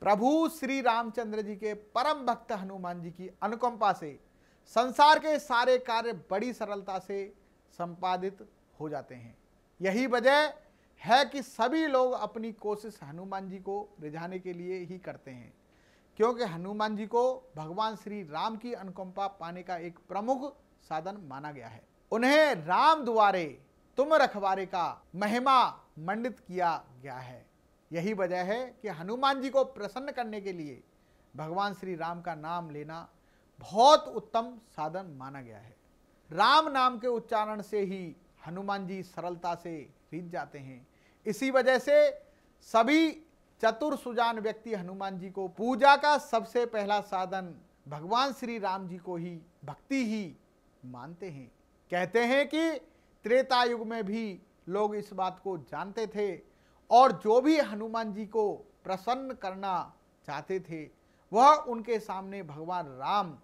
प्रभु श्री रामचंद्र जी के परम भक्त हनुमान जी की अनुकंपा से संसार के सारे कार्य बड़ी सरलता से संपादित हो जाते हैं। यही वजह है कि सभी लोग अपनी कोशिश हनुमान जी को रिझाने के लिए ही करते हैं, क्योंकि हनुमान जी को भगवान श्री राम की अनुकंपा पाने का एक प्रमुख साधन माना गया है। उन्हें राम द्वारे तुम रखवारे का महिमा मंडित किया गया है। यही वजह है कि हनुमान जी को प्रसन्न करने के लिए भगवान श्री राम का नाम लेना बहुत उत्तम साधन माना गया है। राम नाम के उच्चारण से ही हनुमान जी सरलता से रीझ जाते हैं। इसी वजह से सभी चतुर सुजान व्यक्ति हनुमान जी को पूजा का सबसे पहला साधन भगवान श्री राम जी को ही भक्ति ही मानते हैं। कहते हैं कि त्रेता युग में भी लोग इस बात को जानते थे और जो भी हनुमान जी को प्रसन्न करना चाहते थे वह उनके सामने भगवान राम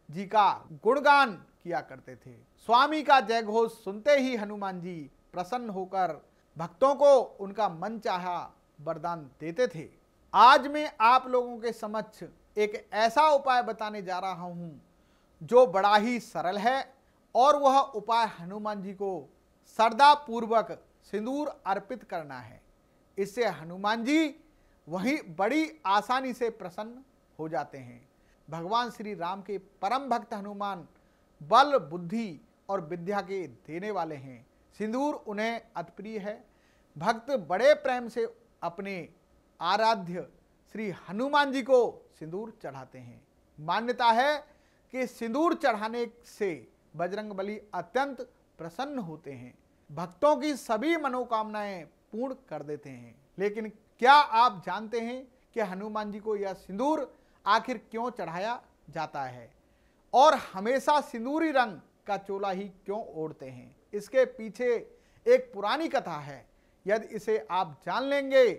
जी का गुणगान किया करते थे। स्वामी का जय घोष सुनते ही हनुमान जी प्रसन्न होकर भक्तों को उनका मन चाहा वरदान देते थे। आज मैं आप लोगों के समक्ष एक ऐसा उपाय बताने जा रहा हूं जो बड़ा ही सरल है और वह उपाय हनुमान जी को श्रद्धा पूर्वक सिंदूर अर्पित करना है। इससे हनुमान जी वहीं बड़ी आसानी से प्रसन्न हो जाते हैं। भगवान श्री राम के परम भक्त हनुमान बल बुद्धि और विद्या के देने वाले हैं। सिंदूर उन्हें अति प्रिय है। भक्त बड़े प्रेम से अपने आराध्य श्री हनुमान जी को सिंदूर चढ़ाते हैं। मान्यता है कि सिंदूर चढ़ाने से बजरंगबली अत्यंत प्रसन्न होते हैं, भक्तों की सभी मनोकामनाएं पूर्ण कर देते हैं। लेकिन क्या आप जानते हैं कि हनुमान जी को यह सिंदूर आखिर क्यों चढ़ाया जाता है और हमेशा सिंदूरी रंग का चोला ही क्यों ओढ़ते हैं? इसके पीछे एक पुरानी कथा है। यदि इसे आप जान लेंगे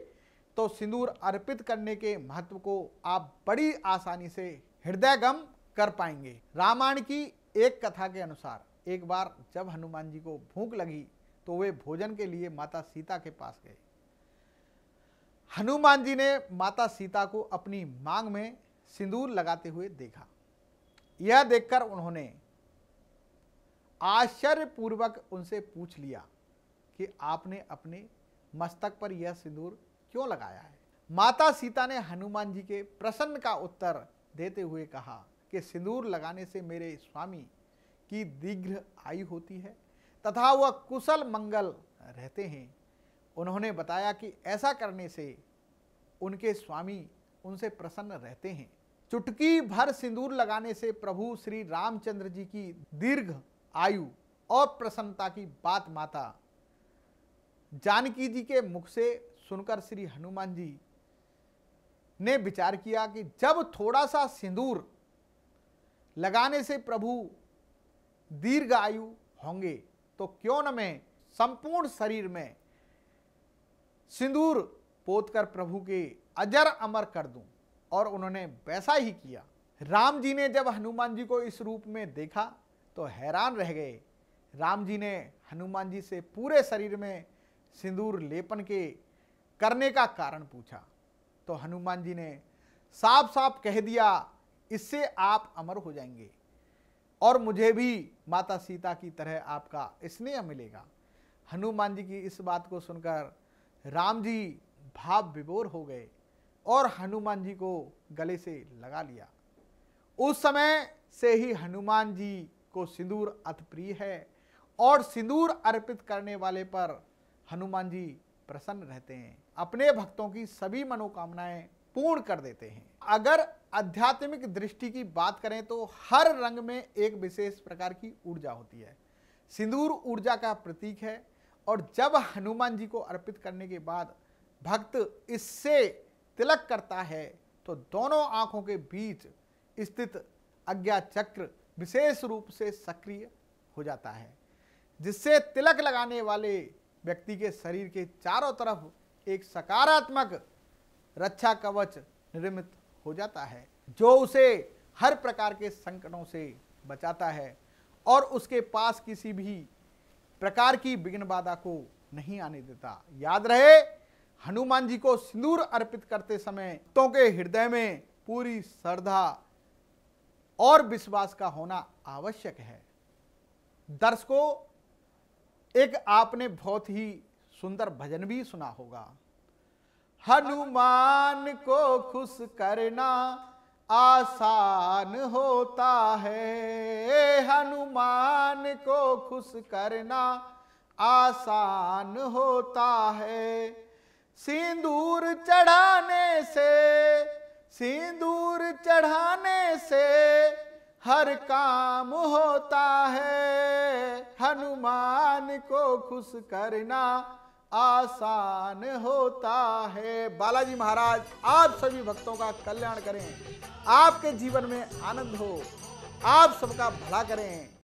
तो सिंदूर अर्पित करने के महत्व को आप बड़ी आसानी से हृदयगम कर पाएंगे। रामायण की एक कथा के अनुसार एक बार जब हनुमान जी को भूख लगी तो वे भोजन के लिए माता सीता के पास गए। हनुमान जी ने माता सीता को अपनी मांग में सिंदूर लगाते हुए देखा। यह देखकर उन्होंने आश्चर्यपूर्वक उनसे पूछ लिया कि आपने अपने मस्तक पर यह सिंदूर क्यों लगाया है? माता सीता ने हनुमान जी के प्रश्न का उत्तर देते हुए कहा कि सिंदूर लगाने से मेरे स्वामी की दीर्घ आयु होती है तथा वह कुशल मंगल रहते हैं। उन्होंने बताया कि ऐसा करने से उनके स्वामी उनसे प्रसन्न रहते हैं। चुटकी भर सिंदूर लगाने से प्रभु श्री रामचंद्र जी की दीर्घ आयु और प्रसन्नता की बात माता जानकी जी के मुख से सुनकर श्री हनुमान जी ने विचार किया कि जब थोड़ा सा सिंदूर लगाने से प्रभु दीर्घ आयु होंगे तो क्यों न मैं संपूर्ण शरीर में सिंदूर पोतकर प्रभु के अजर अमर कर दूं। और उन्होंने वैसा ही किया। राम जी ने जब हनुमान जी को इस रूप में देखा तो हैरान रह गए। राम जी ने हनुमान जी से पूरे शरीर में सिंदूर लेपन के करने का कारण पूछा तो हनुमान जी ने साफ साफ कह दिया, इससे आप अमर हो जाएंगे और मुझे भी माता सीता की तरह आपका स्नेह मिलेगा। हनुमान जी की इस बात को सुनकर राम जी भाव विभोर हो गए और हनुमान जी को गले से लगा लिया। उस समय से ही हनुमान जी को सिंदूर अति प्रिय है और सिंदूर अर्पित करने वाले पर हनुमान जी प्रसन्न रहते हैं, अपने भक्तों की सभी मनोकामनाएं पूर्ण कर देते हैं। अगर आध्यात्मिक दृष्टि की बात करें तो हर रंग में एक विशेष प्रकार की ऊर्जा होती है। सिंदूर ऊर्जा का प्रतीक है और जब हनुमान जी को अर्पित करने के बाद भक्त इससे तिलक करता है तो दोनों आंखों के बीच स्थित आज्ञा चक्र विशेष रूप से सक्रिय हो जाता है, जिससे तिलक लगाने वाले व्यक्ति के शरीर के चारों तरफ एक सकारात्मक रक्षा कवच निर्मित हो जाता है, जो उसे हर प्रकार के संकटों से बचाता है और उसके पास किसी भी प्रकार की विघ्न बाधा को नहीं आने देता। याद रहे, हनुमान जी को सिंदूर अर्पित करते समय भक्तों के हृदय में पूरी श्रद्धा और विश्वास का होना आवश्यक है। दर्शकों, एक आपने बहुत ही सुंदर भजन भी सुना होगा। हनुमान को खुश करना आसान होता है, हनुमान को खुश करना आसान होता है। सिंदूर चढ़ाने से हर काम होता है, हनुमान को खुश करना आसान होता है। बालाजी महाराज आप सभी भक्तों का कल्याण करें, आपके जीवन में आनंद हो, आप सबका भला करें।